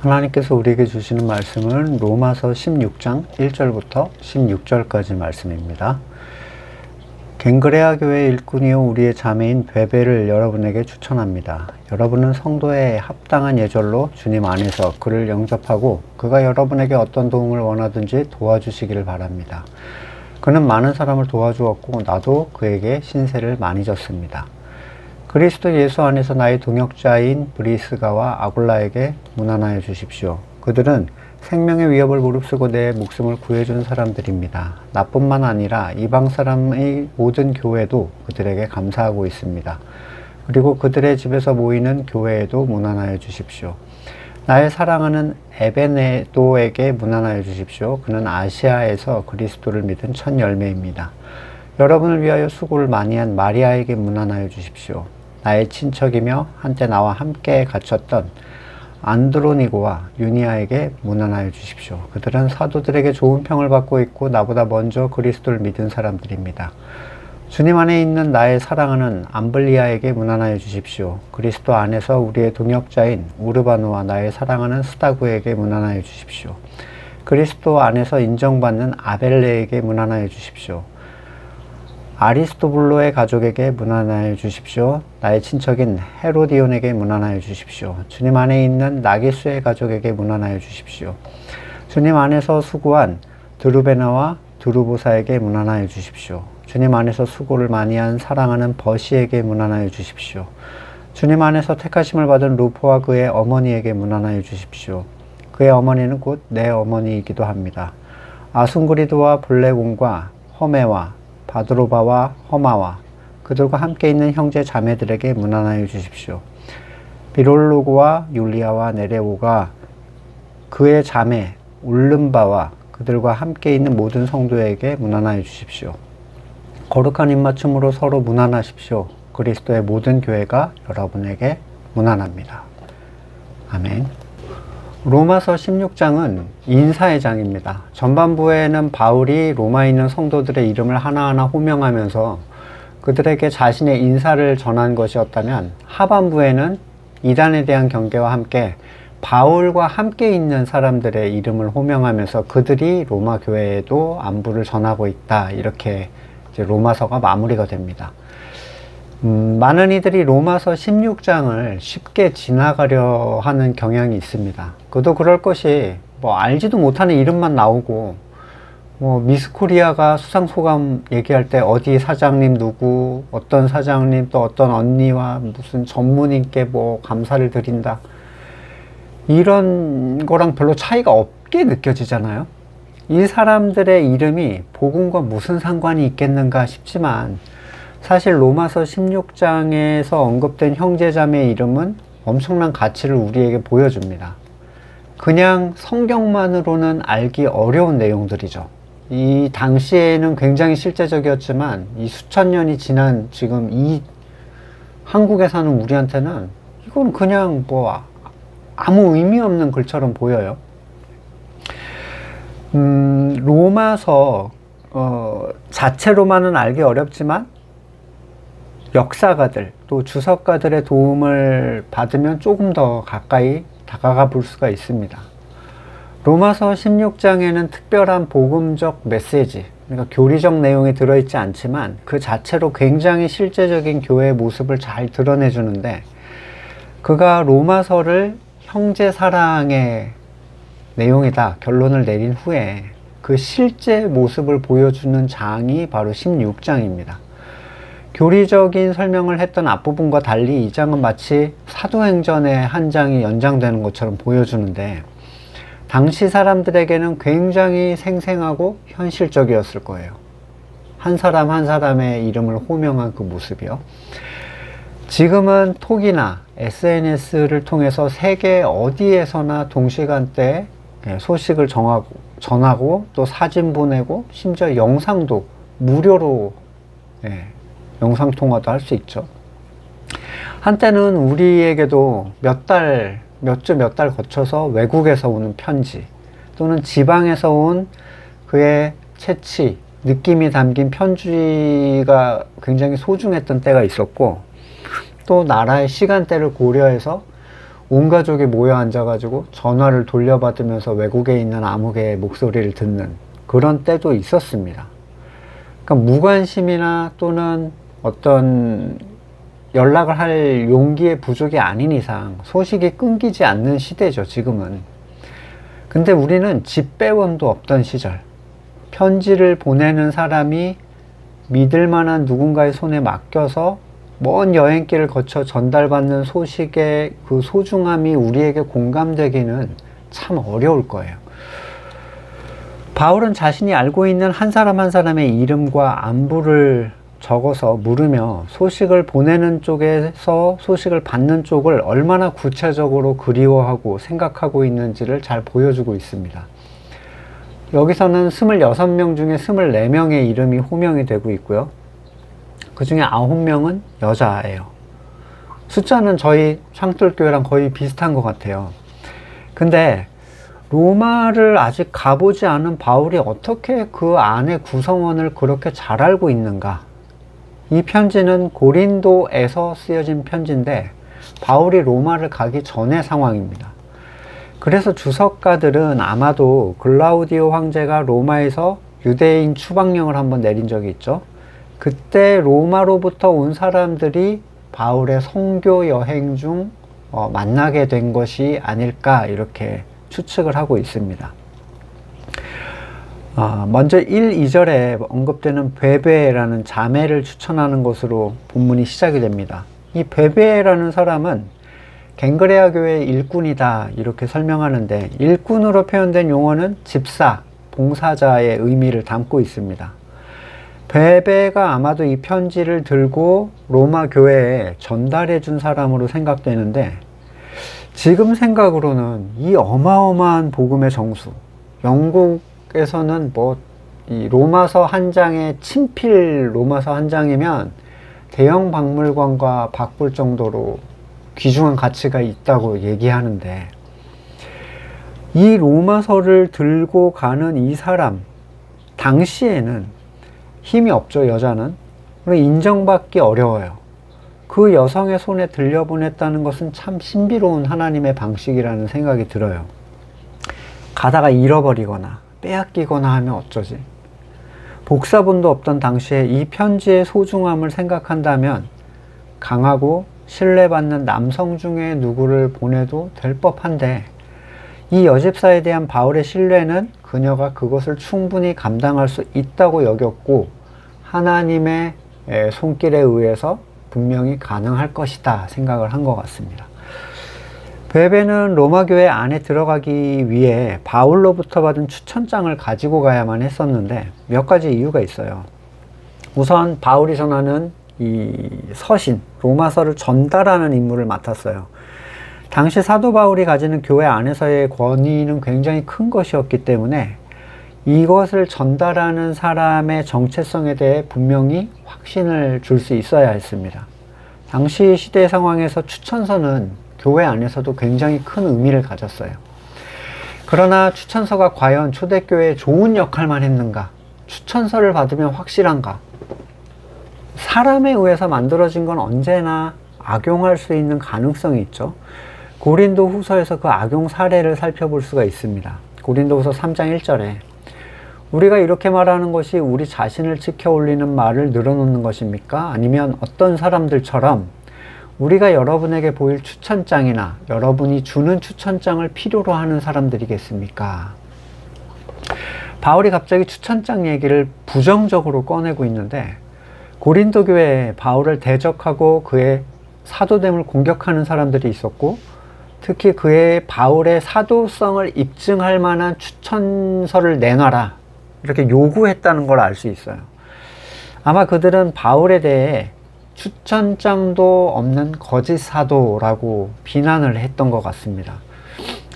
하나님께서 우리에게 주시는 말씀은 로마서 16장 1절부터 16절까지 말씀입니다. 갱그레아 교회 일꾼이요 우리의 자매인 베베를 여러분에게 추천합니다. 여러분은 성도에 합당한 예절로 주님 안에서 그를 영접하고 그가 여러분에게 어떤 도움을 원하든지 도와주시기를 바랍니다. 그는 많은 사람을 도와주었고 나도 그에게 신세를 많이 졌습니다. 그리스도 예수 안에서 나의 동역자인 브리스가와 아굴라에게 문안하여 주십시오. 그들은 생명의 위협을 무릅쓰고 내 목숨을 구해준 사람들입니다. 나뿐만 아니라 이방 사람의 모든 교회도 그들에게 감사하고 있습니다. 그리고 그들의 집에서 모이는 교회에도 문안하여 주십시오. 나의 사랑하는 에베네도에게 문안하여 주십시오. 그는 아시아에서 그리스도를 믿은 첫 열매입니다. 여러분을 위하여 수고를 많이 한 마리아에게 문안하여 주십시오. 나의 친척이며 한때 나와 함께 갇혔던 안드로니고와 유니아에게 문안하여 주십시오. 그들은 사도들에게 좋은 평을 받고 있고 나보다 먼저 그리스도를 믿은 사람들입니다. 주님 안에 있는 나의 사랑하는 암블리아에게 문안하여 주십시오. 그리스도 안에서 우리의 동역자인 우르바노와 나의 사랑하는 스다구에게 문안하여 주십시오. 그리스도 안에서 인정받는 아벨레에게 문안하여 주십시오. 아리스토블로의 가족에게 문안하여 주십시오. 나의 친척인 헤로디온에게 문안하여 주십시오. 주님 안에 있는 나기수의 가족에게 문안하여 주십시오. 주님 안에서 수고한 드루베나와 드루보사에게 문안하여 주십시오. 주님 안에서 수고를 많이 한 사랑하는 버시에게 문안하여 주십시오. 주님 안에서 택하심을 받은 루포와 그의 어머니에게 문안하여 주십시오. 그의 어머니는 곧 내 어머니이기도 합니다. 아순그리드와 블레곤과 허메와 바드로바와 허마와 그들과 함께 있는 형제 자매들에게 문안하여 주십시오. 비롤로고와 율리아와 네레오가 그의 자매 울름바와 그들과 함께 있는 모든 성도에게 문안하여 주십시오. 거룩한 입맞춤으로 서로 문안하십시오. 그리스도의 모든 교회가 여러분에게 문안합니다. 아멘. 로마서 16장은 인사의 장입니다. 전반부에는 바울이 로마에 있는 성도들의 이름을 하나하나 호명하면서 그들에게 자신의 인사를 전한 것이었다면 하반부에는 이단에 대한 경계와 함께 바울과 함께 있는 사람들의 이름을 호명하면서 그들이 로마 교회에도 안부를 전하고 있다. 이렇게 이제 로마서가 마무리가 됩니다. 많은 이들이 로마서 16장을 쉽게 지나가려 하는 경향이 있습니다. 그도 그럴 것이 알지도 못하는 이름만 나오고 미스코리아가 수상소감 얘기할 때 어디 사장님 누구 어떤 사장님 또 어떤 언니와 무슨 전문인께 감사를 드린다 이런 거랑 별로 차이가 없게 느껴지잖아요. 이 사람들의 이름이 복음과 무슨 상관이 있겠는가 싶지만 사실 로마서 16장에서 언급된 형제자매의 이름은 엄청난 가치를 우리에게 보여줍니다. 그냥 성경만으로는 알기 어려운 내용들이죠. 이 당시에는 굉장히 실제적이었지만 이 수천 년이 지난 지금 이 한국에 사는 우리한테는 이건 그냥 아무 의미 없는 글처럼 보여요. 로마서 자체로만은 알기 어렵지만 역사가들 또 주석가들의 도움을 받으면 조금 더 가까이 다가가 볼 수가 있습니다. 로마서 16장에는 특별한 복음적 메시지, 그러니까 교리적 내용이 들어있지 않지만 그 자체로 굉장히 실제적인 교회의 모습을 잘 드러내주는데 그가 로마서를 형제 사랑의 내용이다 결론을 내린 후에 그 실제 모습을 보여주는 장이 바로 16장입니다. 교리적인 설명을 했던 앞부분과 달리 이 장은 마치 사도행전의 한 장이 연장되는 것처럼 보여주는데 당시 사람들에게는 굉장히 생생하고 현실적이었을 거예요. 한 사람 한 사람의 이름을 호명한 그 모습이요. 지금은 톡이나 SNS를 통해서 세계 어디에서나 동시간대에 소식을 전하고 또 사진 보내고 심지어 영상도 무료로 영상통화도 할 수 있죠. 한때는 우리에게도 몇 달 거쳐서 외국에서 오는 편지 또는 지방에서 온 그의 채취, 느낌이 담긴 편지가 굉장히 소중했던 때가 있었고 또 나라의 시간대를 고려해서 온 가족이 모여 앉아가지고 전화를 돌려받으면서 외국에 있는 아무개의 목소리를 듣는 그런 때도 있었습니다. 그러니까 무관심이나 또는 어떤 연락을 할 용기의 부족이 아닌 이상 소식이 끊기지 않는 시대죠, 지금은. 근데 우리는 집배원도 없던 시절, 편지를 보내는 사람이 믿을 만한 누군가의 손에 맡겨서 먼 여행길을 거쳐 전달받는 소식의 그 소중함이 우리에게 공감되기는 참 어려울 거예요. 바울은 자신이 알고 있는 한 사람 한 사람의 이름과 안부를 적어서 물으며 소식을 보내는 쪽에서 소식을 받는 쪽을 얼마나 구체적으로 그리워하고 생각하고 있는지를 잘 보여주고 있습니다. 여기서는 26명 중에 24명의 이름이 호명이 되고 있고요. 그 중에 9명은 여자예요. 숫자는 저희 창틀교회랑 거의 비슷한 것 같아요. 근데 로마를 아직 가보지 않은 바울이 어떻게 그 안의 구성원을 그렇게 잘 알고 있는가? 이 편지는 고린도에서 쓰여진 편지인데 바울이 로마를 가기 전의 상황입니다. 그래서 주석가들은 아마도 글라우디오 황제가 로마에서 유대인 추방령을 한번 내린 적이 있죠. 그때 로마로부터 온 사람들이 바울의 선교 여행 중 만나게 된 것이 아닐까 이렇게 추측을 하고 있습니다. 먼저 1, 2절에 언급되는 베베라는 자매를 추천하는 것으로 본문이 시작이 됩니다. 이 베베라는 사람은 갱그레아 교회의 일꾼이다 이렇게 설명하는데, 일꾼으로 표현된 용어는 집사, 봉사자의 의미를 담고 있습니다. 베베가 아마도 이 편지를 들고 로마 교회에 전달해 준 사람으로 생각되는데, 지금 생각으로는 이 어마어마한 복음의 정수, 영국에서는 이 로마서 한 장에 친필 로마서 한 장이면 대형 박물관과 바꿀 정도로 귀중한 가치가 있다고 얘기하는데, 이 로마서를 들고 가는 이 사람, 당시에는 힘이 없죠, 여자는. 그리고 인정받기 어려워요. 그 여성의 손에 들려보냈다는 것은 참 신비로운 하나님의 방식이라는 생각이 들어요. 가다가 잃어버리거나 빼앗기거나 하면 어쩌지? 복사본도 없던 당시에 이 편지의 소중함을 생각한다면 강하고 신뢰받는 남성 중에 누구를 보내도 될 법한데, 이 여집사에 대한 바울의 신뢰는 그녀가 그것을 충분히 감당할 수 있다고 여겼고 하나님의 손길에 의해서 분명히 가능할 것이다 생각을 한 것 같습니다. 베베는 로마 교회 안에 들어가기 위해 바울로부터 받은 추천장을 가지고 가야만 했었는데 몇 가지 이유가 있어요. 우선 바울이 전하는 이 서신, 로마서를 전달하는 임무를 맡았어요. 당시 사도 바울이 가지는 교회 안에서의 권위는 굉장히 큰 것이었기 때문에 이것을 전달하는 사람의 정체성에 대해 분명히 확신을 줄 수 있어야 했습니다. 당시 시대 상황에서 추천서는 교회 안에서도 굉장히 큰 의미를 가졌어요. 그러나 추천서가 과연 초대교회에 좋은 역할만 했는가? 추천서를 받으면 확실한가? 사람에 의해서 만들어진 건 언제나 악용할 수 있는 가능성이 있죠. 고린도 후서에서 그 악용 사례를 살펴볼 수가 있습니다. 고린도 후서 3장 1절에 우리가 이렇게 말하는 것이 우리 자신을 지켜 올리는 말을 늘어놓는 것입니까? 아니면 어떤 사람들처럼 우리가 여러분에게 보일 추천장이나 여러분이 주는 추천장을 필요로 하는 사람들이겠습니까? 바울이 갑자기 추천장 얘기를 부정적으로 꺼내고 있는데, 고린도 교회에 바울을 대적하고 그의 사도됨을 공격하는 사람들이 있었고, 특히 그의 바울의 사도성을 입증할 만한 추천서를 내놔라 이렇게 요구했다는 걸 알 수 있어요. 아마 그들은 바울에 대해 추천장도 없는 거짓 사도라고 비난을 했던 것 같습니다.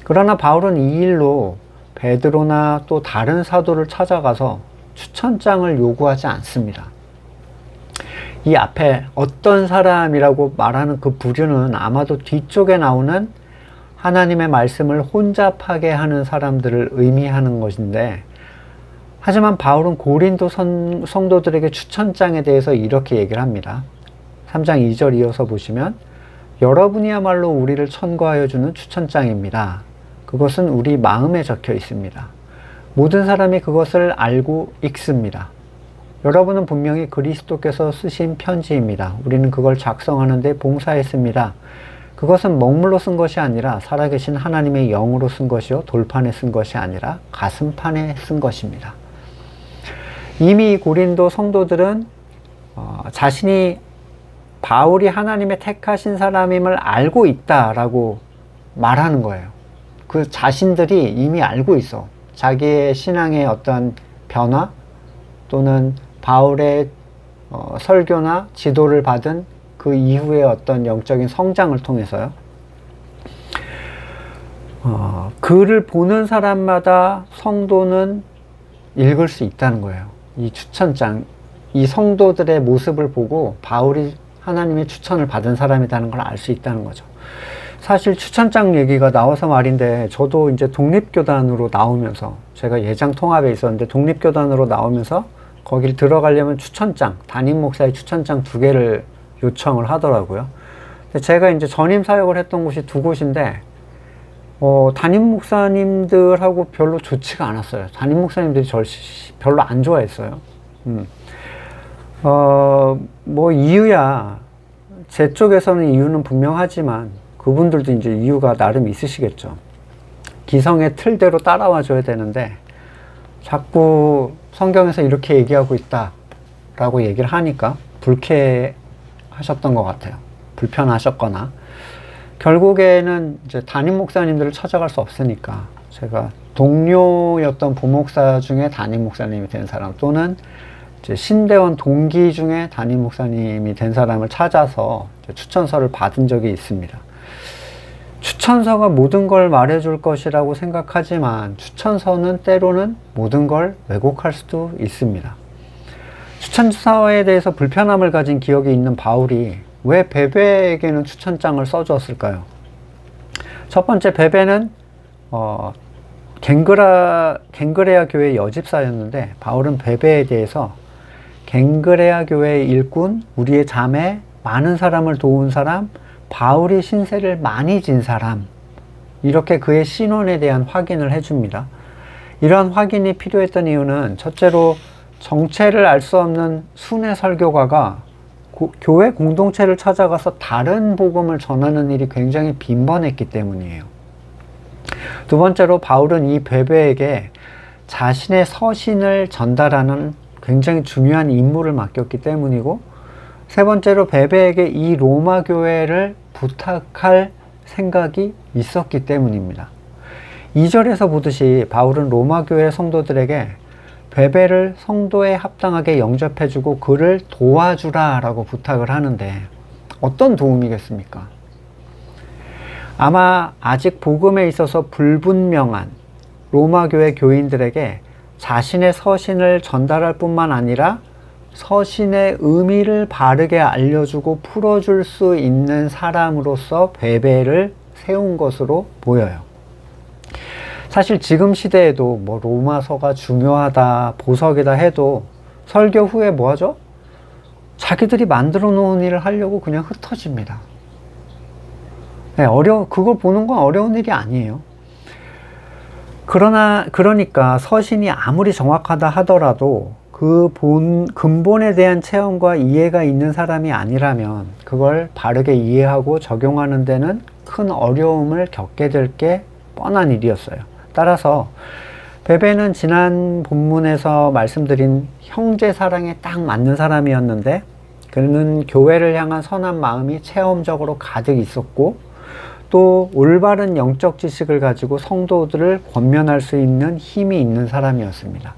그러나 바울은 이 일로 베드로나 또 다른 사도를 찾아가서 추천장을 요구하지 않습니다. 이 앞에 어떤 사람이라고 말하는 그 부류는 아마도 뒤쪽에 나오는 하나님의 말씀을 혼잡하게 하는 사람들을 의미하는 것인데, 하지만 바울은 고린도 성도들에게 추천장에 대해서 이렇게 얘기를 합니다. 3장 2절 이어서 보시면 여러분이야말로 우리를 천거하여 주는 추천장입니다. 그것은 우리 마음에 적혀 있습니다. 모든 사람이 그것을 알고 읽습니다. 여러분은 분명히 그리스도께서 쓰신 편지입니다. 우리는 그걸 작성하는 데 봉사했습니다. 그것은 먹물로 쓴 것이 아니라 살아계신 하나님의 영으로 쓴 것이요 돌판에 쓴 것이 아니라 가슴판에 쓴 것입니다. 이미 고린도 성도들은 자신이 바울이 하나님의 택하신 사람임을 알고 있다라고 말하는 거예요. 그 자신들이 이미 알고 있어. 자기의 신앙의 어떤 변화 또는 바울의 설교나 지도를 받은 그 이후의 어떤 영적인 성장을 통해서요. 글을 보는 사람마다 성도는 읽을 수 있다는 거예요. 이 추천장, 이 성도들의 모습을 보고 바울이 하나님의 추천을 받은 사람이라는 걸 알 수 있다는 거죠. 사실 추천장 얘기가 나와서 말인데, 저도 이제 독립교단으로 나오면서, 제가 예장 통합에 있었는데 독립교단으로 나오면서 거길 들어가려면 추천장, 담임 목사의 추천장 2개를 요청을 하더라고요. 근데 제가 이제 전임 사역을 했던 곳이 2곳인데, 담임 목사님들하고 별로 좋지가 않았어요. 담임 목사님들이 저를 별로 안 좋아했어요. 뭐 이유야, 제 쪽에서는 이유는 분명하지만 그분들도 이제 이유가 나름 있으시겠죠. 기성의 틀대로 따라와 줘야 되는데 자꾸 성경에서 이렇게 얘기하고 있다 라고 얘기를 하니까 불쾌하셨던 것 같아요. 불편하셨거나, 결국에는 이제 담임 목사님들을 찾아갈 수 없으니까 제가 동료였던 부목사 중에 담임 목사님이 된 사람, 또는 이제 신대원 동기 중에 담임 목사님이 된 사람을 찾아서 추천서를 받은 적이 있습니다. 추천서가 모든 걸 말해줄 것이라고 생각하지만 추천서는 때로는 모든 걸 왜곡할 수도 있습니다. 추천서에 대해서 불편함을 가진 기억이 있는 바울이 왜 베베에게는 추천장을 써주었을까요? 첫 번째, 베베는 갱그레아 교회 여집사였는데, 바울은 베베에 대해서 갱그레아 교회의 일꾼, 우리의 자매, 많은 사람을 도운 사람, 바울이 신세를 많이 진 사람, 이렇게 그의 신원에 대한 확인을 해줍니다. 이러한 확인이 필요했던 이유는, 첫째로 정체를 알 수 없는 순회 설교가가 교회 공동체를 찾아가서 다른 복음을 전하는 일이 굉장히 빈번했기 때문이에요. 두 번째로, 바울은 이 베베에게 자신의 서신을 전달하는 굉장히 중요한 임무를 맡겼기 때문이고, 세 번째로, 베베에게 이 로마 교회를 부탁할 생각이 있었기 때문입니다. 2절에서 보듯이 바울은 로마 교회 성도들에게 베베를 성도에 합당하게 영접해주고 그를 도와주라 라고 부탁을 하는데, 어떤 도움이겠습니까? 아마 아직 복음에 있어서 불분명한 로마 교회 교인들에게 자신의 서신을 전달할 뿐만 아니라 서신의 의미를 바르게 알려주고 풀어줄 수 있는 사람으로서 베베를 세운 것으로 보여요. 사실 지금 시대에도 뭐 로마서가 중요하다, 보석이다 해도 설교 후에 뭐 하죠? 자기들이 만들어 놓은 일을 하려고 그냥 흩어집니다. 네, 그걸 보는 건 어려운 일이 아니에요. 그러니까 서신이 아무리 정확하다 하더라도 그 근본에 대한 체험과 이해가 있는 사람이 아니라면 그걸 바르게 이해하고 적용하는 데는 큰 어려움을 겪게 될 게 뻔한 일이었어요. 따라서 베베는 지난 본문에서 말씀드린 형제 사랑에 딱 맞는 사람이었는데, 그는 교회를 향한 선한 마음이 체험적으로 가득 있었고, 또 올바른 영적 지식을 가지고 성도들을 권면할 수 있는 힘이 있는 사람이었습니다.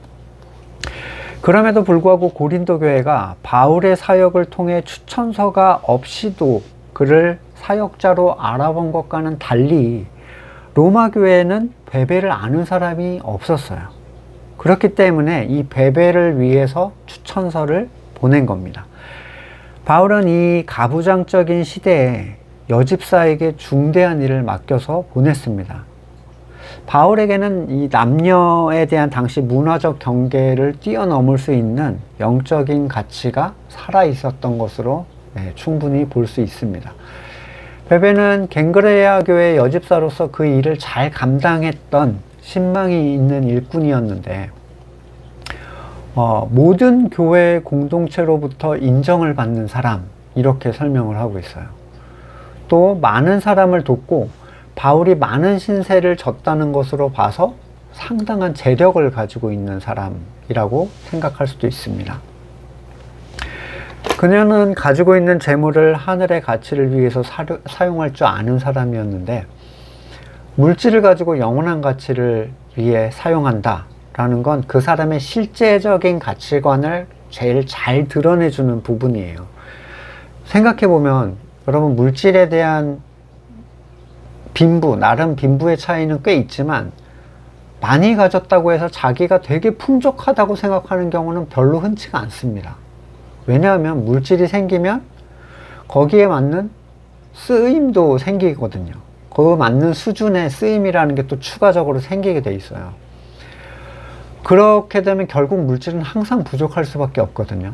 그럼에도 불구하고 고린도 교회가 바울의 사역을 통해 추천서가 없이도 그를 사역자로 알아본 것과는 달리 로마 교회는 베베를 아는 사람이 없었어요. 그렇기 때문에 이 베베를 위해서 추천서를 보낸 겁니다. 바울은 이 가부장적인 시대에 여집사에게 중대한 일을 맡겨서 보냈습니다. 바울에게는 이 남녀에 대한 당시 문화적 경계를 뛰어넘을 수 있는 영적인 가치가 살아 있었던 것으로 충분히 볼 수 있습니다. 베베는 갱그레아 교회 여집사로서 그 일을 잘 감당했던 신망이 있는 일꾼이었는데 모든 교회 공동체로부터 인정을 받는 사람, 이렇게 설명을 하고 있어요. 또 많은 사람을 돕고 바울이 많은 신세를 졌다는 것으로 봐서 상당한 재력을 가지고 있는 사람이라고 생각할 수도 있습니다. 그녀는 가지고 있는 재물을 하늘의 가치를 위해서 사용할 줄 아는 사람이었는데, 물질을 가지고 영원한 가치를 위해 사용한다 라는 건 그 사람의 실제적인 가치관을 제일 잘 드러내주는 부분이에요. 생각해보면 여러분, 물질에 대한 빈부, 나름 빈부의 차이는 꽤 있지만 많이 가졌다고 해서 자기가 되게 풍족하다고 생각하는 경우는 별로 흔치가 않습니다. 왜냐하면 물질이 생기면 거기에 맞는 쓰임도 생기거든요. 그 맞는 수준의 쓰임이라는 게 또 추가적으로 생기게 돼 있어요. 그렇게 되면 결국 물질은 항상 부족할 수밖에 없거든요.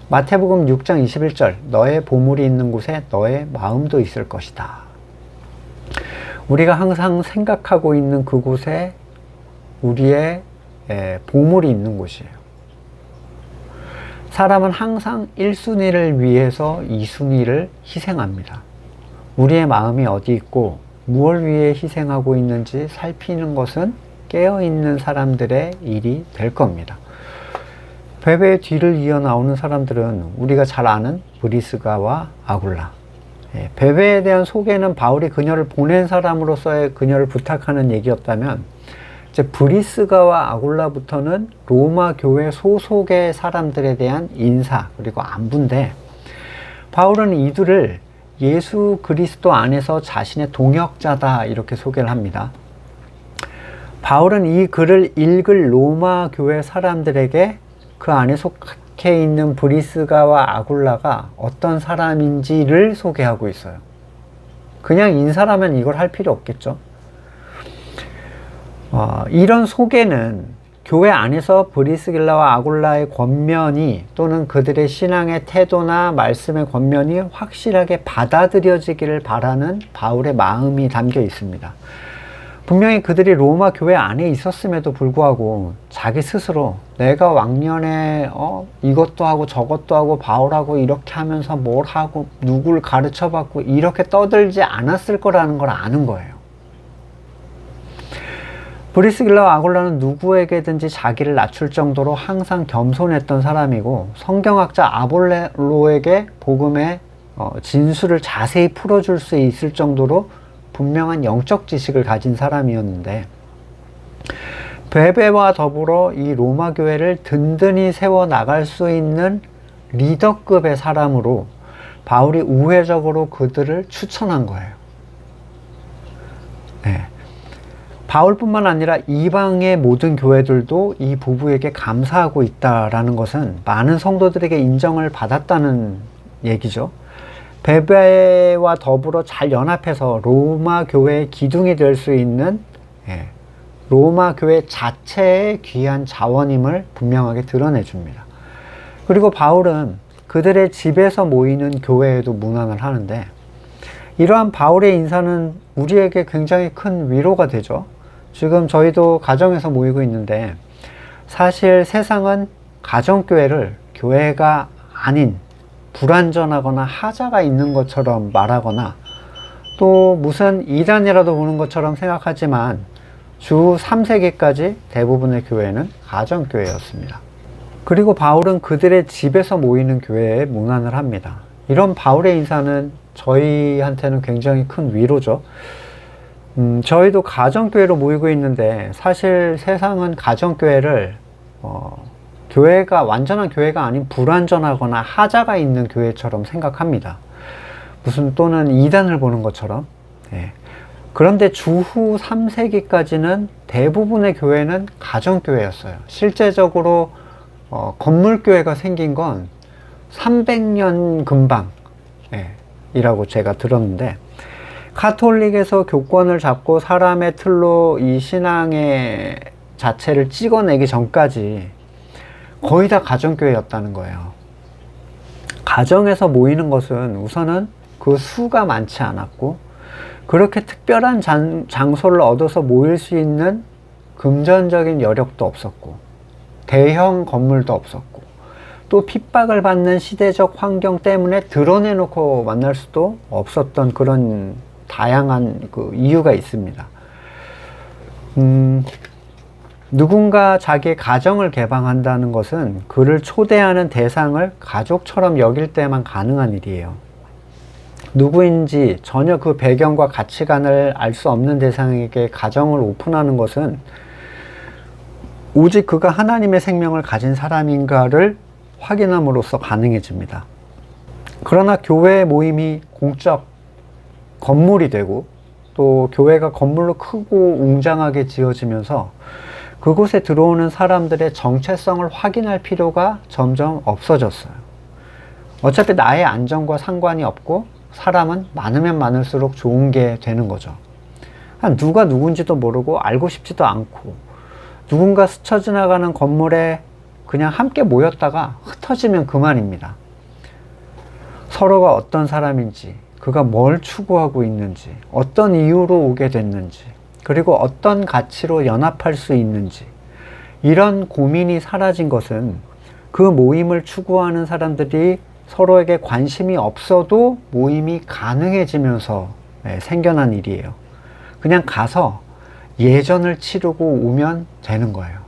마태복음 6장 21절, 너의 보물이 있는 곳에 너의 마음도 있을 것이다. 우리가 항상 생각하고 있는 그곳에 우리의 보물이 있는 곳이에요. 사람은 항상 1순위를 위해서 2순위를 희생합니다. 우리의 마음이 어디 있고 무엇을 위해 희생하고 있는지 살피는 것은 깨어있는 사람들의 일이 될 겁니다. 베베의 뒤를 이어 나오는 사람들은 우리가 잘 아는 브리스가와 아굴라. 베베에 대한 소개는 바울이 그녀를 보낸 사람으로서의 그녀를 부탁하는 얘기였다면, 이제 브리스가와 아굴라부터는 로마 교회 소속의 사람들에 대한 인사 그리고 안부인데, 바울은 이들을 예수 그리스도 안에서 자신의 동역자다 이렇게 소개를 합니다. 바울은 이 글을 읽을 로마 교회 사람들에게 그 안에 속해 있는 브리스가와 아굴라가 어떤 사람인지를 소개하고 있어요. 그냥 인사라면 이걸 할 필요 없겠죠. 이런 소개는 교회 안에서 브리스길라와 아굴라의 권면이 또는 그들의 신앙의 태도나 말씀의 권면이 확실하게 받아들여지기를 바라는 바울의 마음이 담겨 있습니다. 분명히 그들이 로마 교회 안에 있었음에도 불구하고 자기 스스로 내가 왕년에 이것도 하고 저것도 하고 바울하고 이렇게 하면서 뭘 하고 누굴 가르쳐 받고 이렇게 떠들지 않았을 거라는 걸 아는 거예요. 브리스길라와 아굴라는 누구에게든지 자기를 낮출 정도로 항상 겸손했던 사람이고, 성경학자 아볼로에게 복음의 진수를 자세히 풀어줄 수 있을 정도로 분명한 영적 지식을 가진 사람이었는데, 베베와 더불어 이 로마 교회를 든든히 세워 나갈 수 있는 리더급의 사람으로 바울이 우회적으로 그들을 추천한 거예요. 네. 바울뿐만 아니라 이방의 모든 교회들도 이 부부에게 감사하고 있다라는 것은 많은 성도들에게 인정을 받았다는 얘기죠. 베베와 더불어 잘 연합해서 로마 교회의 기둥이 될 수 있는 로마 교회 자체의 귀한 자원임을 분명하게 드러내줍니다. 그리고 바울은 그들의 집에서 모이는 교회에도 문안을 하는데, 이러한 바울의 인사는 우리에게 굉장히 큰 위로가 되죠. 지금 저희도 가정에서 모이고 있는데, 사실 세상은 가정교회를 교회가 아닌 불완전하거나 하자가 있는 것처럼 말하거나 또 무슨 이단이라도 보는 것처럼 생각하지만 주 3세기까지 대부분의 교회는 가정교회였습니다. 그리고 바울은 그들의 집에서 모이는 교회에 문안을 합니다. 이런 바울의 인사는 저희한테는 굉장히 큰 위로죠. 저희도 가정교회로 모이고 있는데, 사실 세상은 가정교회를 교회가 완전한 교회가 아닌 불완전하거나 하자가 있는 교회처럼 생각합니다. 무슨 또는 이단을 보는 것처럼. 그런데 주후 3세기까지는 대부분의 교회는 가정교회였어요. 실제적으로 건물교회가 생긴 건 300년 금방 이라고 제가 들었는데, 카톨릭에서 교권을 잡고 사람의 틀로 이 신앙의 자체를 찍어내기 전까지 거의 다 가정교회였다는 거예요. 가정에서 모이는 것은 우선은 그 수가 많지 않았고, 그렇게 특별한 장소를 얻어서 모일 수 있는 금전적인 여력도 없었고, 대형 건물도 없었고, 또 핍박을 받는 시대적 환경 때문에 드러내놓고 만날 수도 없었던 그런 다양한 그 이유가 있습니다. 누군가 자기의 가정을 개방한다는 것은 그를 초대하는 대상을 가족처럼 여길 때만 가능한 일이에요. 누구인지 전혀 그 배경과 가치관을 알 수 없는 대상에게 가정을 오픈하는 것은 오직 그가 하나님의 생명을 가진 사람인가를 확인함으로써 가능해집니다. 그러나 교회 모임이 공적 건물이 되고, 또 교회가 건물로 크고 웅장하게 지어지면서 그곳에 들어오는 사람들의 정체성을 확인할 필요가 점점 없어졌어요. 어차피 나의 안전과 상관이 없고 사람은 많으면 많을수록 좋은 게 되는 거죠. 누가 누군지도 모르고 알고 싶지도 않고, 누군가 스쳐 지나가는 건물에 그냥 함께 모였다가 흩어지면 그만입니다. 서로가 어떤 사람인지, 그가 뭘 추구하고 있는지, 어떤 이유로 오게 됐는지, 그리고 어떤 가치로 연합할 수 있는지, 이런 고민이 사라진 것은 그 모임을 추구하는 사람들이 서로에게 관심이 없어도 모임이 가능해지면서 생겨난 일이에요. 그냥 가서 예전을 치르고 오면 되는 거예요.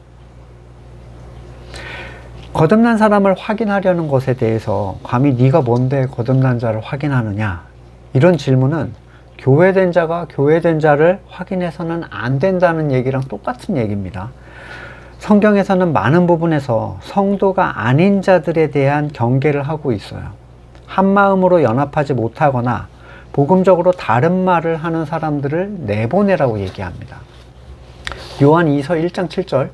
거듭난 사람을 확인하려는 것에 대해서 감히 네가 뭔데 거듭난 자를 확인하느냐, 이런 질문은 교회된 자가 교회된 자를 확인해서는 안 된다는 얘기랑 똑같은 얘기입니다. 성경에서는 많은 부분에서 성도가 아닌 자들에 대한 경계를 하고 있어요. 한 마음으로 연합하지 못하거나 복음적으로 다른 말을 하는 사람들을 내보내라고 얘기합니다. 요한 2서 1장 7절,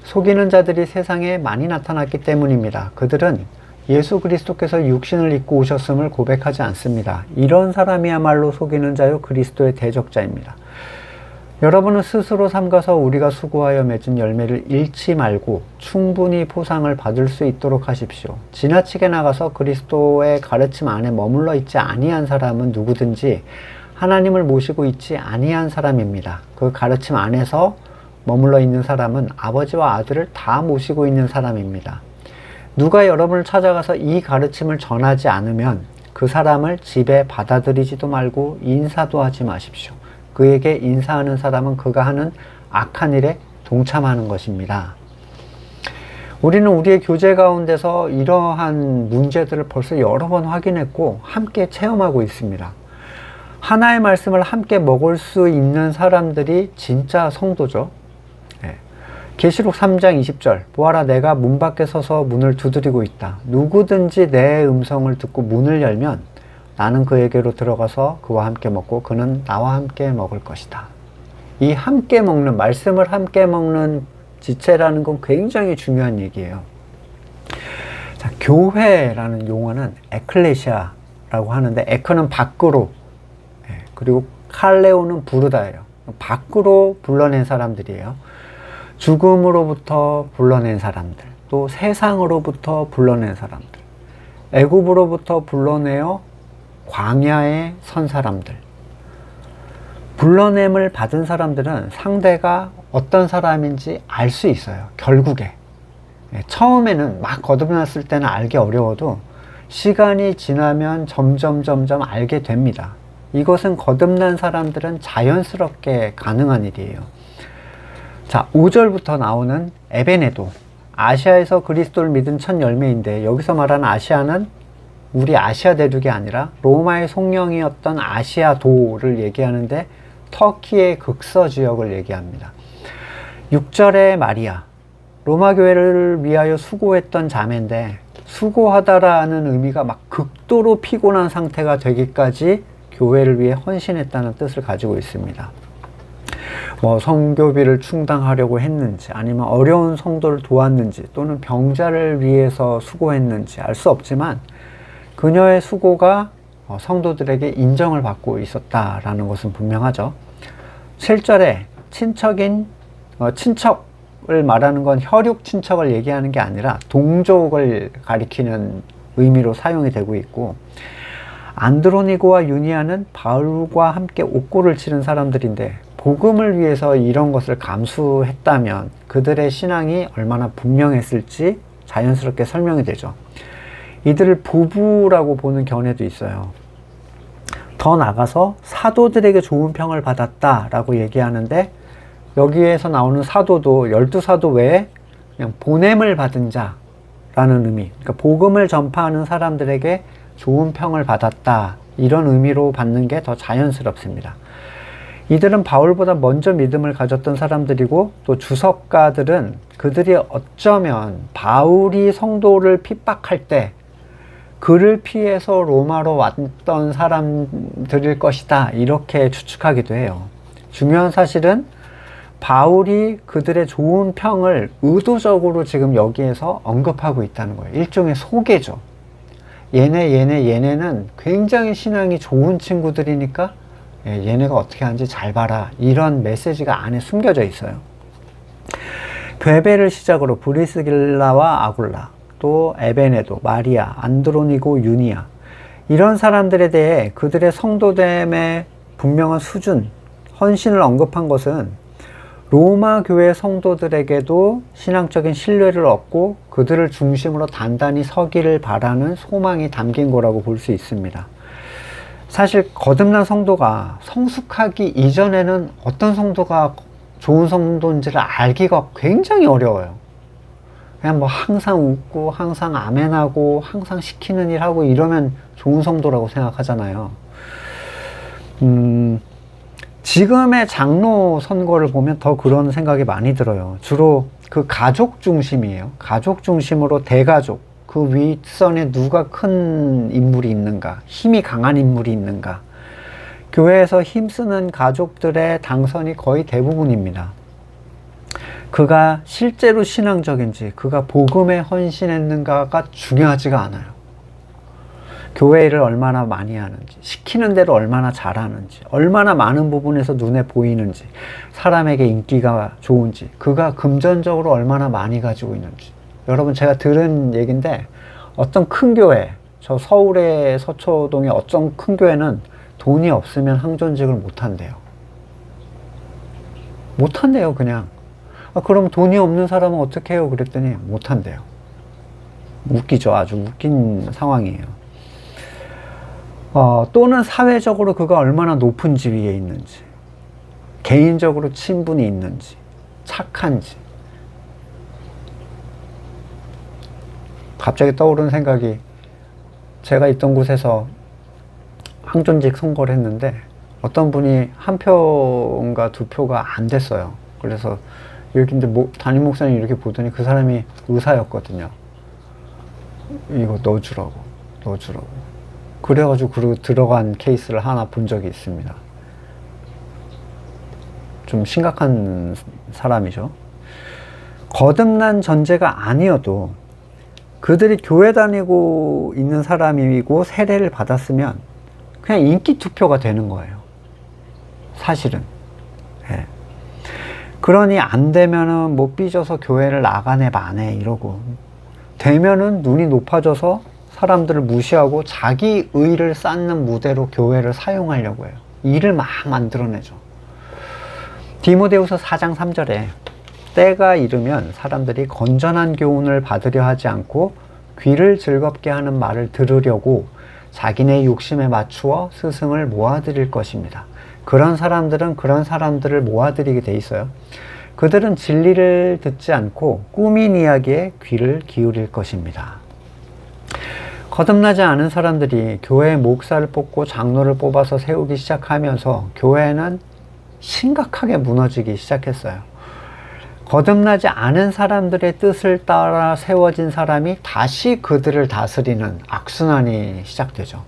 속이는 자들이 세상에 많이 나타났기 때문입니다. 그들은 예수 그리스도께서 육신을 입고 오셨음을 고백하지 않습니다. 이런 사람이야말로 속이는 자요 그리스도의 대적자입니다. 여러분은 스스로 삼가서 우리가 수고하여 맺은 열매를 잃지 말고 충분히 포상을 받을 수 있도록 하십시오. 지나치게 나가서 그리스도의 가르침 안에 머물러 있지 아니한 사람은 누구든지 하나님을 모시고 있지 아니한 사람입니다. 그 가르침 안에서 머물러 있는 사람은 아버지와 아들을 다 모시고 있는 사람입니다. 누가 여러분을 찾아가서 이 가르침을 전하지 않으면 그 사람을 집에 받아들이지도 말고 인사도 하지 마십시오. 그에게 인사하는 사람은 그가 하는 악한 일에 동참하는 것입니다. 우리는 우리의 교제 가운데서 이러한 문제들을 벌써 여러 번 확인했고 함께 체험하고 있습니다. 하나의 말씀을 함께 먹을 수 있는 사람들이 진짜 성도죠. 계시록 3장 20절, 보아라 내가 문 밖에 서서 문을 두드리고 있다. 누구든지 내 음성을 듣고 문을 열면 나는 그에게로 들어가서 그와 함께 먹고 그는 나와 함께 먹을 것이다. 이 함께 먹는, 말씀을 함께 먹는 지체라는 건 굉장히 중요한 얘기예요. 자, 교회라는 용어는 에클레시아라고 하는데, 에크는 밖으로, 그리고 칼레오는 부르다예요. 밖으로 불러낸 사람들이에요. 죽음으로부터 불러낸 사람들, 또 세상으로부터 불러낸 사람들, 애굽으로부터 불러내어 광야에 선 사람들. 불러냄을 받은 사람들은 상대가 어떤 사람인지 알 수 있어요. 결국에 처음에는 막 거듭났을 때는 알기 어려워도 시간이 지나면 점점 알게 됩니다. 이것은 거듭난 사람들은 자연스럽게 가능한 일이에요. 자, 5절부터 나오는 에베네도, 아시아에서 그리스도를 믿은 첫 열매인데, 여기서 말하는 아시아는 우리 아시아 대륙이 아니라 로마의 송영이었던 아시아도를 얘기하는데 터키의 극서 지역을 얘기합니다. 6절의 마리아, 로마 교회를 위하여 수고했던 자매인데, 수고하다라는 의미가 막 극도로 피곤한 상태가 되기까지 교회를 위해 헌신했다는 뜻을 가지고 있습니다. 성교비를 충당하려고 했는지, 아니면 어려운 성도를 도왔는지, 또는 병자를 위해서 수고했는지 알 수 없지만 그녀의 수고가 성도들에게 인정을 받고 있었다라는 것은 분명하죠. 7절에 친척을 말하는 건 혈육 친척을 얘기하는 게 아니라 동족을 가리키는 의미로 사용이 되고 있고, 안드로니고와 유니아는 바울과 함께 옥고를 치른 사람들인데 복음을 위해서 이런 것을 감수했다면 그들의 신앙이 얼마나 분명했을지 자연스럽게 설명이 되죠. 이들을 부부라고 보는 견해도 있어요. 더 나가서 사도들에게 좋은 평을 받았다라고 얘기하는데 여기에서 나오는 사도도 12사도 외에 그냥 보냄을 받은 자라는 의미, 그러니까 복음을 전파하는 사람들에게 좋은 평을 받았다, 이런 의미로 받는 게 더 자연스럽습니다. 이들은 바울보다 먼저 믿음을 가졌던 사람들이고 또 주석가들은 그들이 어쩌면 바울이 성도를 핍박할 때 그를 피해서 로마로 왔던 사람들일 것이다, 이렇게 추측하기도 해요. 중요한 사실은 바울이 그들의 좋은 평을 의도적으로 지금 여기에서 언급하고 있다는 거예요. 일종의 소개죠. 얘네는 굉장히 신앙이 좋은 친구들이니까 얘네가 어떻게 하는지 잘 봐라, 이런 메시지가 안에 숨겨져 있어요. 베베를 시작으로 브리스길라와 아굴라, 또 에베네도, 마리아, 안드로니고, 유니아, 이런 사람들에 대해 그들의 성도됨의 분명한 수준, 헌신을 언급한 것은 로마 교회 성도들에게도 신앙적인 신뢰를 얻고 그들을 중심으로 단단히 서기를 바라는 소망이 담긴 거라고 볼 수 있습니다. 사실 거듭난 성도가 성숙하기 이전에는 어떤 성도가 좋은 성도인지를 알기가 굉장히 어려워요. 그냥 뭐 항상 웃고 항상 아멘하고 항상 시키는 일 하고 이러면 좋은 성도라고 생각하잖아요. 지금의 장로 선거를 보면 더 그런 생각이 많이 들어요. 주로 그 가족 중심이에요. 가족 중심으로 대가족, 그 윗선에 누가 큰 인물이 있는가, 힘이 강한 인물이 있는가, 교회에서 힘쓰는 가족들의 당선이 거의 대부분입니다. 그가 실제로 신앙적인지, 그가 복음에 헌신했는가가 중요하지가 않아요. 교회 일을 얼마나 많이 하는지, 시키는 대로 얼마나 잘하는지, 얼마나 많은 부분에서 눈에 보이는지, 사람에게 인기가 좋은지, 그가 금전적으로 얼마나 많이 가지고 있는지. 여러분, 제가 들은 얘기인데 어떤 큰 교회, 저 서울의 서초동의 어떤 큰 교회는 돈이 없으면 항존직을 못한대요. 못한대요, 그냥. 그럼 돈이 없는 사람은 어떻게 해요? 그랬더니 못한대요. 웃기죠. 아주 웃긴 상황이에요. 또는 사회적으로 그가 얼마나 높은 지위에 있는지, 개인적으로 친분이 있는지, 착한지. 갑자기 떠오른 생각이, 제가 있던 곳에서 항존직 선거를 했는데 어떤 분이 한 표인가 두 표가 안 됐어요. 그래서 여기 이제 담임 목사님 이렇게 보더니 그 사람이 의사였거든요. 이거 넣어주라고. 그래가지고 들어간 케이스를 하나 본 적이 있습니다. 좀 심각한 사람이죠. 거듭난 전제가 아니어도 그들이 교회 다니고 있는 사람이고 세례를 받았으면 그냥 인기 투표가 되는 거예요. 사실은. 예. 그러니 안 되면은 뭐 삐져서 교회를 나가네 마네 이러고, 되면은 눈이 높아져서 사람들을 무시하고 자기 의를 쌓는 무대로 교회를 사용하려고 해요. 일을 막 만들어내죠. 디모데후서 4장 3절에 때가 이르면 사람들이 건전한 교훈을 받으려 하지 않고 귀를 즐겁게 하는 말을 들으려고 자기네 욕심에 맞추어 스승을 모아들일 것입니다. 그런 사람들은 그런 사람들을 모아들이게 돼 있어요. 그들은 진리를 듣지 않고 꾸민 이야기에 귀를 기울일 것입니다. 거듭나지 않은 사람들이 교회에 목사를 뽑고 장로를 뽑아서 세우기 시작하면서 교회는 심각하게 무너지기 시작했어요. 거듭나지 않은 사람들의 뜻을 따라 세워진 사람이 다시 그들을 다스리는 악순환이 시작되죠.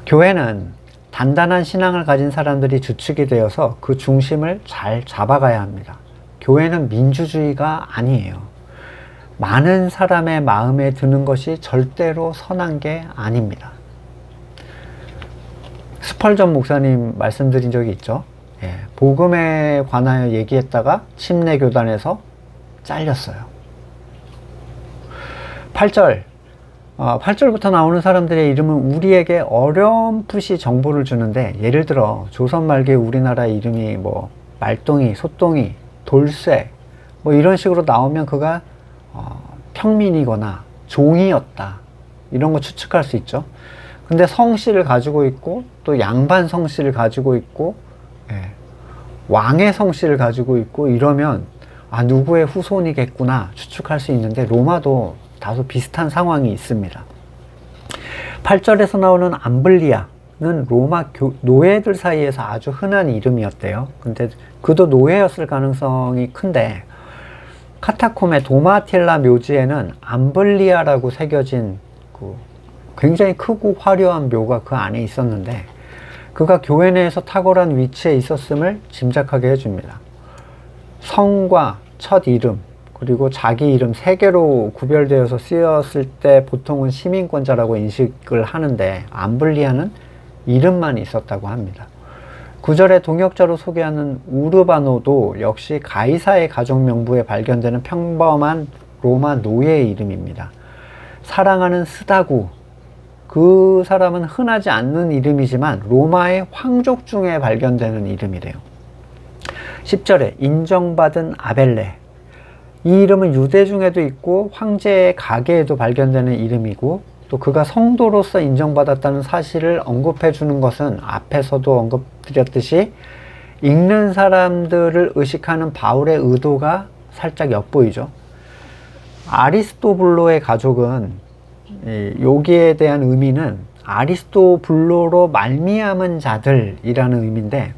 교회는 단단한 신앙을 가진 사람들이 주축이 되어서 그 중심을 잘 잡아가야 합니다. 교회는 민주주의가 아니에요. 많은 사람의 마음에 드는 것이 절대로 선한 게 아닙니다. 스펄전 목사님 말씀드린 적이 있죠. 예, 복음에 관하여 얘기했다가 침례교단에서 잘렸어요. 8절, 8절부터 나오는 사람들의 이름은 우리에게 어렴풋이 정보를 주는데, 예를 들어 조선 말기에 우리나라 이름이 뭐 말동이, 소동이, 돌쇠 뭐 이런 식으로 나오면 그가 평민이거나 종이었다, 이런 거 추측할 수 있죠. 근데 성씨를 가지고 있고 또 양반 성씨를 가지고 있고, 예, 왕의 성씨를 가지고 있고 이러면 누구의 후손이겠구나 추측할 수 있는데, 로마도 다소 비슷한 상황이 있습니다. 8절에서 나오는 암블리아는 로마 노예들 사이에서 아주 흔한 이름이었대요. 근데 그도 노예였을 가능성이 큰데, 카타콤의 도마틸라 묘지에는 암블리아라고 새겨진 굉장히 크고 화려한 묘가 그 안에 있었는데, 그가 교회 내에서 탁월한 위치에 있었음을 짐작하게 해줍니다. 성과 첫 이름 그리고 자기 이름 3개로 구별되어서 쓰였을 때 보통은 시민권자라고 인식을 하는데, 암블리아는 이름만 있었다고 합니다. 9절에 동역자로 소개하는 우르바노도 역시 가이사의 가족 명부에 발견되는 평범한 로마 노예의 이름입니다. 사랑하는 스다구, 그 사람은 흔하지 않는 이름이지만 로마의 황족 중에 발견되는 이름이래요. 10절에 인정받은 아벨레, 이 이름은 유대 중에도 있고 황제의 가계에도 발견되는 이름이고, 또 그가 성도로서 인정받았다는 사실을 언급해 주는 것은 앞에서도 언급드렸듯이 읽는 사람들을 의식하는 바울의 의도가 살짝 엿보이죠. 아리스토블로의 가족은, 여기에 대한 의미는 아리스토블로로 말미암은 자들이라는 의미인데,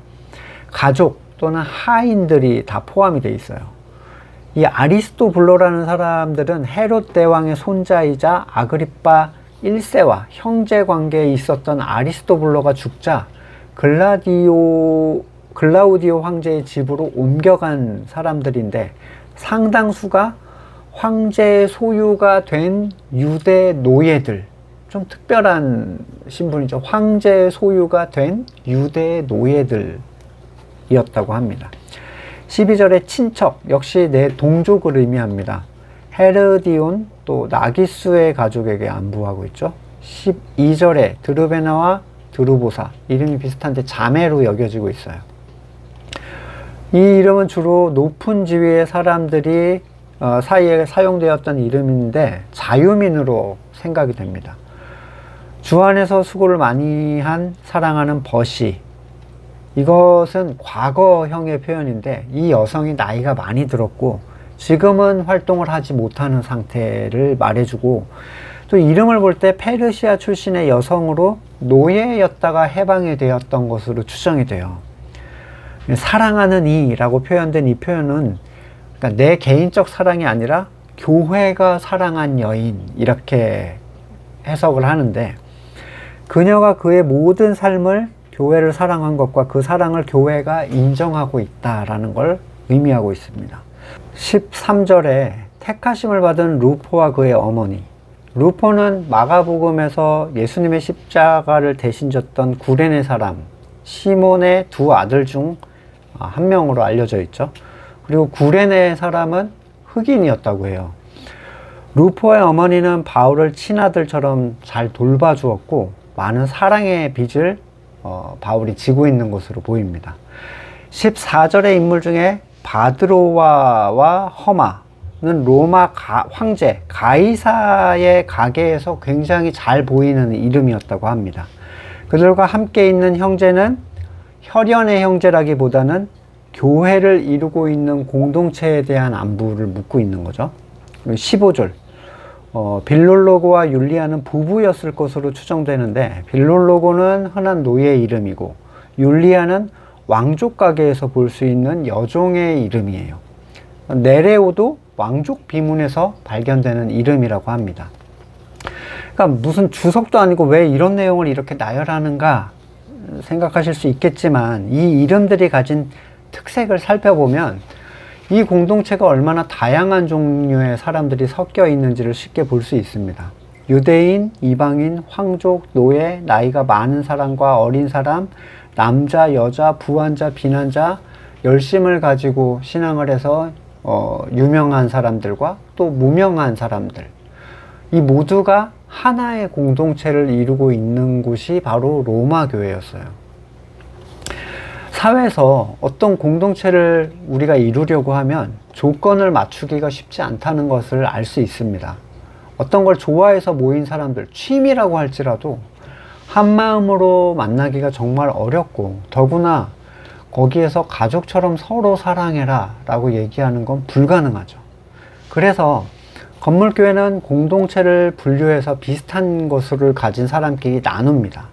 가족 또는 하인들이 다 포함이 되어 있어요. 이 아리스토블로라는 사람들은 헤롯 대왕의 손자이자 아그리빠 1세와 형제 관계에 있었던 아리스토블로가 죽자 글라우디오 황제의 집으로 옮겨간 사람들인데, 상당수가 황제의 소유가 된 유대 노예들, 좀 특별한 신분이죠. 황제의 소유가 된 유대 노예들이었다고 합니다. 12절의 친척, 역시 내 동족을 의미합니다. 헤르디온 또 나기수의 가족에게 안부하고 있죠. 12절에 드르베나와 드루보사, 이름이 비슷한데 자매로 여겨지고 있어요. 이 이름은 주로 높은 지위의 사람들이 사이에 사용되었던 이름인데, 자유민으로 생각이 됩니다. 주 안에서 수고를 많이 한 사랑하는 버시, 이것은 과거형의 표현인데, 이 여성이 나이가 많이 들었고 지금은 활동을 하지 못하는 상태를 말해주고, 또 이름을 볼 때 페르시아 출신의 여성으로 노예였다가 해방이 되었던 것으로 추정이 돼요. 사랑하는 이라고 표현된 이 표현은, 그러니까 내 개인적 사랑이 아니라 교회가 사랑한 여인, 이렇게 해석을 하는데, 그녀가 그의 모든 삶을 교회를 사랑한 것과 그 사랑을 교회가 인정하고 있다라는 걸 의미하고 있습니다. 13절에 택하심을 받은 루포와 그의 어머니, 루포는 마가복음에서 예수님의 십자가를 대신 졌던 구레네 사람 시몬의 두 아들 중 한 명으로 알려져 있죠. 그리고 구레네 사람은 흑인이었다고 해요. 루포의 어머니는 바울을 친아들처럼 잘 돌봐주었고, 많은 사랑의 빚을 바울이 지고 있는 것으로 보입니다. 14절의 인물 중에 바드로와와 허마는 로마 황제 가이사의 가계에서 굉장히 잘 보이는 이름이었다고 합니다. 그들과 함께 있는 형제는 혈연의 형제라기보다는 교회를 이루고 있는 공동체에 대한 안부를 묻고 있는 거죠. 15절, 빌롤로고와 율리아는 부부였을 것으로 추정되는데, 빌롤로고는 흔한 노예 이름이고 율리아는 왕족 가계에서 볼 수 있는 여종의 이름이에요. 네레오도 왕족 비문에서 발견되는 이름이라고 합니다. 그러니까 무슨 주석도 아니고 왜 이런 내용을 이렇게 나열하는가 생각하실 수 있겠지만, 이 이름들이 가진 특색을 살펴보면 이 공동체가 얼마나 다양한 종류의 사람들이 섞여 있는지를 쉽게 볼 수 있습니다. 유대인, 이방인, 황족, 노예, 나이가 많은 사람과 어린 사람, 남자, 여자, 부한자, 빈한자, 열심을 가지고 신앙을 해서 유명한 사람들과 또 무명한 사람들, 이 모두가 하나의 공동체를 이루고 있는 곳이 바로 로마 교회였어요. 사회에서 어떤 공동체를 우리가 이루려고 하면 조건을 맞추기가 쉽지 않다는 것을 알 수 있습니다. 어떤 걸 좋아해서 모인 사람들, 취미라고 할지라도 한마음으로 만나기가 정말 어렵고, 더구나 거기에서 가족처럼 서로 사랑해라 라고 얘기하는 건 불가능하죠. 그래서 건물교회는 공동체를 분류해서 비슷한 것을 가진 사람끼리 나눕니다.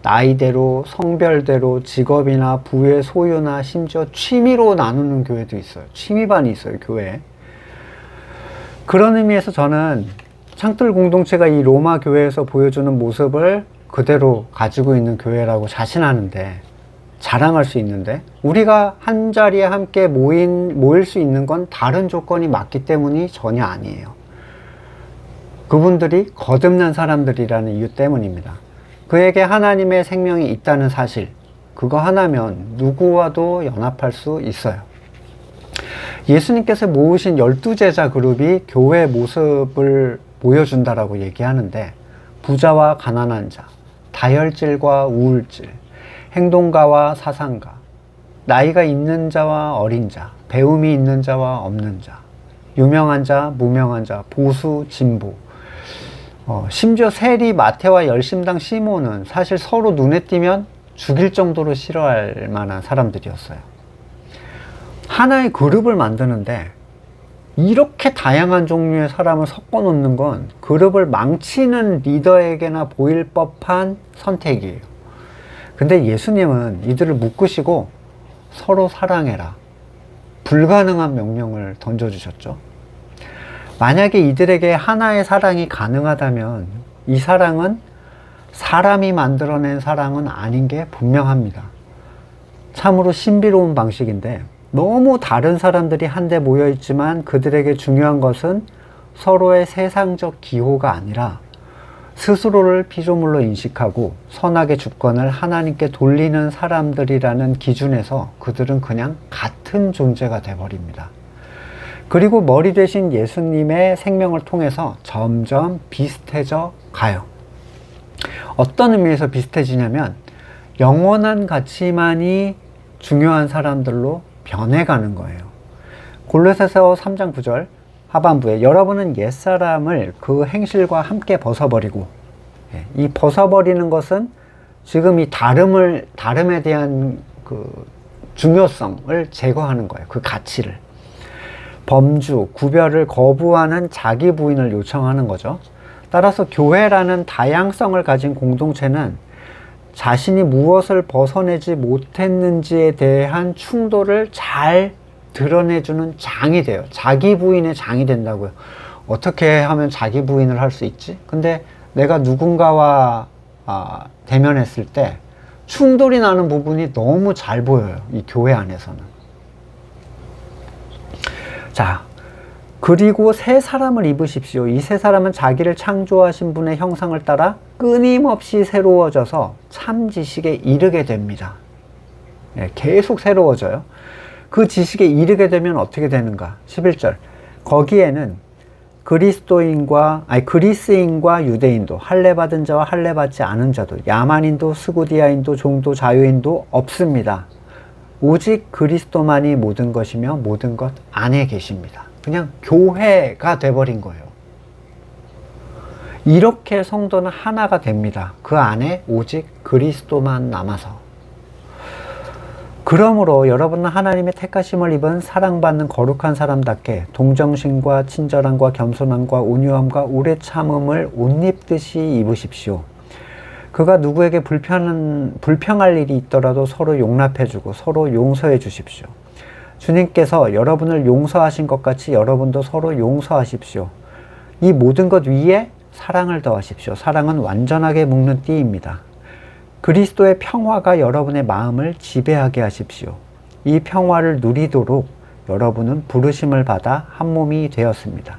나이대로, 성별대로, 직업이나 부의 소유나 심지어 취미로 나누는 교회도 있어요. 취미반이 있어요, 교회에. 그런 의미에서 저는 창틀 공동체가 이 로마 교회에서 보여주는 모습을 그대로 가지고 있는 교회라고 자신하는데, 자랑할 수 있는데, 우리가 한 자리에 함께 모일 수 있는 건 다른 조건이 맞기 때문이 전혀 아니에요. 그분들이 거듭난 사람들이라는 이유 때문입니다. 그에게 하나님의 생명이 있다는 사실, 그거 하나면 누구와도 연합할 수 있어요. 예수님께서 모으신 12제자 그룹이 교회의 모습을 보여준다라고 얘기하는데, 부자와 가난한 자, 다혈질과 우울질, 행동가와 사상가, 나이가 있는 자와 어린 자, 배움이 있는 자와 없는 자, 유명한 자, 무명한 자, 보수, 진보, 심지어 세리 마태와 열심당 시몬은 사실 서로 눈에 띄면 죽일 정도로 싫어할 만한 사람들이었어요. 하나의 그룹을 만드는데 이렇게 다양한 종류의 사람을 섞어 놓는 건 그룹을 망치는 리더에게나 보일 법한 선택이에요. 근데 예수님은 이들을 묶으시고 서로 사랑해라, 불가능한 명령을 던져주셨죠. 만약에 이들에게 하나의 사랑이 가능하다면 이 사랑은 사람이 만들어낸 사랑은 아닌 게 분명합니다. 참으로 신비로운 방식인데, 너무 다른 사람들이 한데 모여 있지만 그들에게 중요한 것은 서로의 세상적 기호가 아니라 스스로를 피조물로 인식하고 선악의 주권을 하나님께 돌리는 사람들이라는 기준에서 그들은 그냥 같은 존재가 돼버립니다. 그리고 머리 되신 예수님의 생명을 통해서 점점 비슷해져 가요. 어떤 의미에서 비슷해지냐면 영원한 가치만이 중요한 사람들로 변해가는 거예요. 골로새서 3장 9절 하반부에 여러분은 옛사람을 그 행실과 함께 벗어버리고, 이 벗어버리는 것은 지금 이 다름에 대한 그 중요성을 제거하는 거예요. 그 가치를. 범주, 구별을 거부하는 자기 부인을 요청하는 거죠. 따라서 교회라는 다양성을 가진 공동체는 자신이 무엇을 벗어내지 못했는지에 대한 충돌을 잘 드러내주는 장이 돼요. 자기 부인의 장이 된다고요. 어떻게 하면 자기 부인을 할 수 있지? 근데 내가 누군가와 대면했을 때 충돌이 나는 부분이 너무 잘 보여요. 이 교회 안에서는. 자, 그리고 새 사람을 입으십시오. 이 새 사람은 자기를 창조하신 분의 형상을 따라 끊임없이 새로워져서 참 지식에 이르게 됩니다. 계속 새로워져요. 그 지식에 이르게 되면 어떻게 되는가? 11절. 거기에는 그리스인과 유대인도, 할례받은 자와 할례받지 않은 자도, 야만인도, 스구디아인도, 종도, 자유인도 없습니다. 오직 그리스도만이 모든 것이며 모든 것 안에 계십니다. 그냥 교회가 돼버린 거예요. 이렇게 성도는 하나가 됩니다. 그 안에 오직 그리스도만 남아서. 그러므로 여러분은 하나님의 택하심을 입은 사랑받는 거룩한 사람답게 동정심과 친절함과 겸손함과 온유함과 오래 참음을 옷 입듯이 입으십시오. 그가 누구에게 불평할 일이 있더라도 서로 용납해주고 서로 용서해 주십시오. 주님께서 여러분을 용서하신 것 같이 여러분도 서로 용서하십시오. 이 모든 것 위에 사랑을 더하십시오. 사랑은 완전하게 묶는 띠입니다. 그리스도의 평화가 여러분의 마음을 지배하게 하십시오. 이 평화를 누리도록 여러분은 부르심을 받아 한 몸이 되었습니다.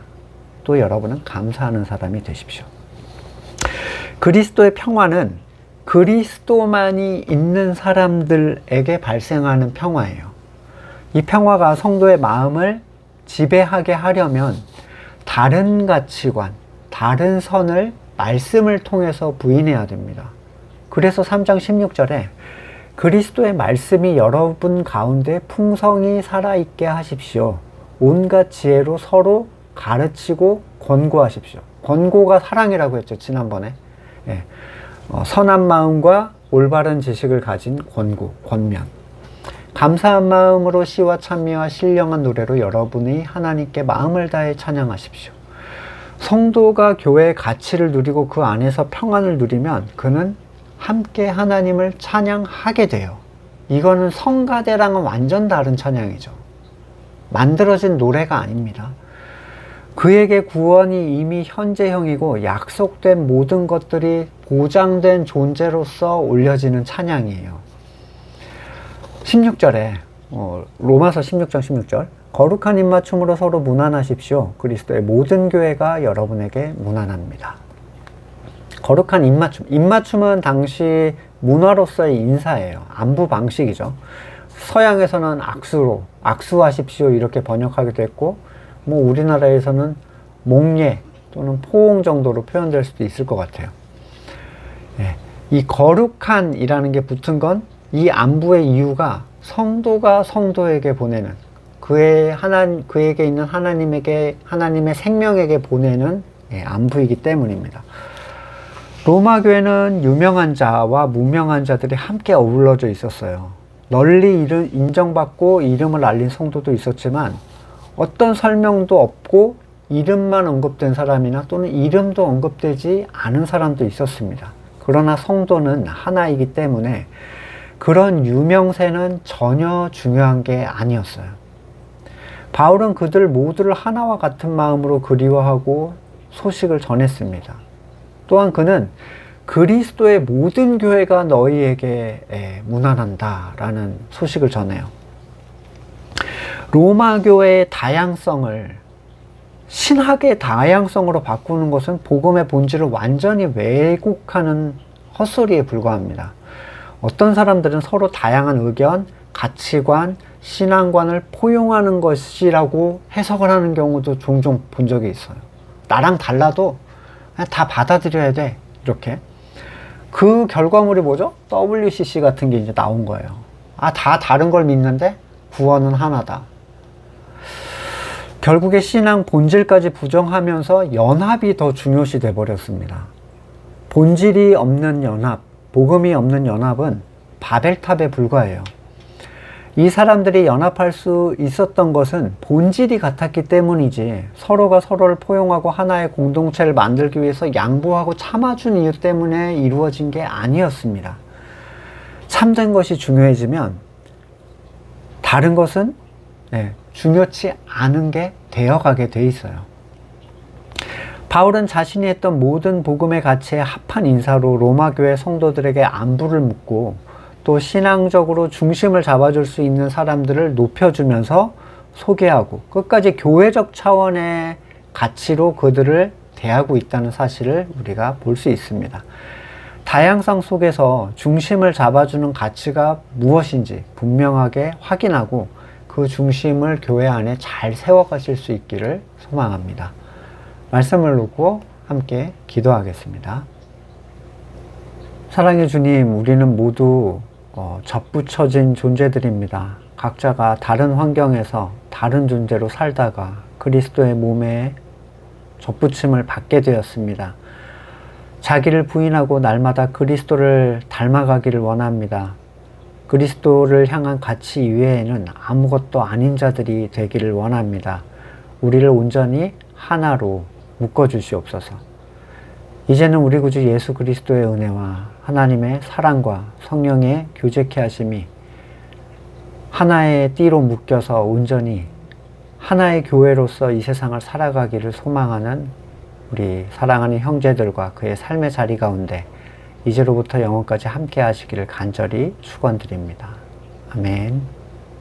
또 여러분은 감사하는 사람이 되십시오. 그리스도의 평화는 그리스도만이 있는 사람들에게 발생하는 평화예요. 이 평화가 성도의 마음을 지배하게 하려면 다른 가치관, 다른 선을 말씀을 통해서 부인해야 됩니다. 그래서 3장 16절에 그리스도의 말씀이 여러분 가운데 풍성히 살아있게 하십시오. 온갖 지혜로 서로 가르치고 권고하십시오. 권고가 사랑이라고 했죠, 지난번에. 예. 선한 마음과 올바른 지식을 가진 권고, 권면. 감사한 마음으로 시와 찬미와 신령한 노래로 여러분이 하나님께 마음을 다해 찬양하십시오. 성도가 교회의 가치를 누리고 그 안에서 평안을 누리면 그는 함께 하나님을 찬양하게 돼요. 이거는 성가대랑은 완전 다른 찬양이죠. 만들어진 노래가 아닙니다. 그에게 구원이 이미 현재형이고 약속된 모든 것들이 보장된 존재로서 올려지는 찬양이에요. 16절에 로마서 16장 16절 거룩한 입맞춤으로 서로 문안하십시오. 그리스도의 모든 교회가 여러분에게 문안합니다. 거룩한 입맞춤. 입맞춤은 당시 문화로서의 인사예요. 안부 방식이죠. 서양에서는 악수로 악수하십시오 이렇게 번역하기도 했고, 뭐 우리나라에서는 목례 또는 포옹 정도로 표현될 수도 있을 것 같아요. 예, 이 거룩한이라는 게 붙은 건 이 안부의 이유가 성도가 성도에게 보내는 그에게 있는 하나님의 생명에게 보내는 안부이기 때문입니다. 로마 교회는 유명한 자와 무명한 자들이 함께 어우러져 있었어요. 널리 인정받고 이름을 알린 성도도 있었지만 어떤 설명도 없고 이름만 언급된 사람이나 또는 이름도 언급되지 않은 사람도 있었습니다. 그러나 성도는 하나이기 때문에 그런 유명세는 전혀 중요한 게 아니었어요. 바울은 그들 모두를 하나와 같은 마음으로 그리워하고 소식을 전했습니다. 또한 그는 그리스도의 모든 교회가 너희에게 문안한다 라는 소식을 전해요. 로마 교회의 다양성을 신학의 다양성으로 바꾸는 것은 복음의 본질을 완전히 왜곡하는 헛소리에 불과합니다. 어떤 사람들은 서로 다양한 의견, 가치관, 신앙관을 포용하는 것이라고 해석을 하는 경우도 종종 본 적이 있어요. 나랑 달라도 그냥 다 받아들여야 돼. 이렇게. 그 결과물이 뭐죠? WCC 같은 게 이제 나온 거예요. 다 다른 걸 믿는데 구원은 하나다. 결국에 신앙 본질까지 부정하면서 연합이 더 중요시 돼버렸습니다. 본질이 없는 연합, 복음이 없는 연합은 바벨탑에 불과해요. 이 사람들이 연합할 수 있었던 것은 본질이 같았기 때문이지 서로가 서로를 포용하고 하나의 공동체를 만들기 위해서 양보하고 참아준 이유 때문에 이루어진 게 아니었습니다. 참된 것이 중요해지면 다른 것은 중요치 않은 게 되어가게 돼 있어요. 바울은 자신이 했던 모든 복음의 가치에 합한 인사로 로마 교회 성도들에게 안부를 묻고 또 신앙적으로 중심을 잡아줄 수 있는 사람들을 높여주면서 소개하고 끝까지 교회적 차원의 가치로 그들을 대하고 있다는 사실을 우리가 볼 수 있습니다. 다양성 속에서 중심을 잡아주는 가치가 무엇인지 분명하게 확인하고 그 중심을 교회 안에 잘 세워가실 수 있기를 소망합니다. 말씀을 놓고 함께 기도하겠습니다. 사랑의 주님, 우리는 모두 접붙여진 존재들입니다. 각자가 다른 환경에서 다른 존재로 살다가 그리스도의 몸에 접붙임을 받게 되었습니다. 자기를 부인하고 날마다 그리스도를 닮아가기를 원합니다. 그리스도를 향한 가치 이외에는 아무것도 아닌 자들이 되기를 원합니다. 우리를 온전히 하나로 묶어주시옵소서. 이제는 우리 구주 예수 그리스도의 은혜와 하나님의 사랑과 성령의 교제케 하심이 하나의 띠로 묶여서 온전히 하나의 교회로서 이 세상을 살아가기를 소망하는 우리 사랑하는 형제들과 그의 삶의 자리 가운데 이제로부터 영원까지 함께 하시기를 간절히 축원드립니다. 아멘.